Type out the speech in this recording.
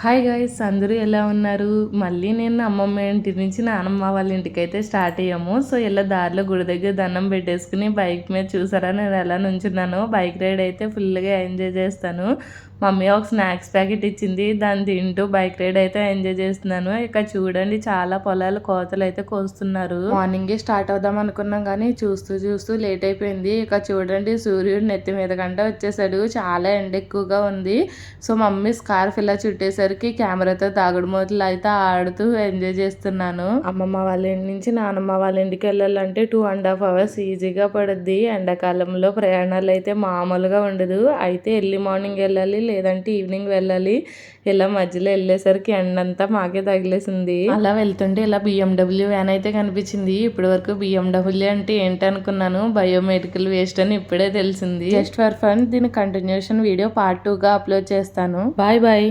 Hi guys, అందరూ ఎలా ఉన్నారు? మళ్ళీ నేను అమ్మమ్మ ఇంటి నుంచి నానమ్మ వాళ్ళ ఇంటికైతే స్టార్ట్ అయ్యాము. సో ఇలా దారిలో గుడి దగ్గర దండం పెట్టేసుకుని బైక్ మీద చూసారా నేను ఎలా నుంచున్నానో. బైక్ రైడ్ అయితే ఫుల్గా ఎంజాయ్ చేస్తాను. మమ్మీ ఒక స్నాక్స్ ప్యాకెట్ ఇచ్చింది, దాన్ని తింటూ బైక్ రైడ్ అయితే ఎంజాయ్ చేస్తున్నాను. ఇక చూడండి, చాలా పొలాలు కోతలు అయితే కోస్తున్నారు. మార్నింగే స్టార్ట్ అవుదాం అనుకున్నాం కానీ చూస్తూ చూస్తూ లేట్ అయిపోయింది. ఇక చూడండి, సూర్యుడు నెత్తి మీద కంటే వచ్చేసాడు. చాలా ఎండ ఎక్కువగా ఉంది. సో మమ్మీ స్కార్ఫ్ ఇలా చుట్టేసరికి కెమెరాతో తాగుడు మూతలు అయితే ఆడుతూ ఎంజాయ్ చేస్తున్నాను. అమ్మమ్మ వాళ్ళ ఇంటి నుంచి నానమ్మ వాళ్ళ ఇంటికి వెళ్ళాలంటే 2.5 hours ఈజీగా పడుద్ది. ఎండాకాలంలో ప్రయాణాలు అయితే మామూలుగా ఉండదు. అయితే ఎర్లీ మార్నింగ్ వెళ్ళాలి, లేదంటే ఈవినింగ్ వెళ్ళాలి. ఇలా మధ్యలో వెళ్ళేసరికి ఎండంతా మాకే తగిలేసింది. అలా వెళ్తుంటే ఇలా BMW వ్యాన్ అయితే కనిపించింది. ఇప్పటి వరకు BMW అంటే ఏంటనుకున్నాను, బయోమెడికల్ వేస్ట్ అని ఇప్పుడే తెలిసింది. జస్ట్ ఫర్ ఫన్ దీని కంటిన్యూషన్ వీడియో పార్ట్ 2గా అప్లోడ్ చేస్తాను. Bye bye.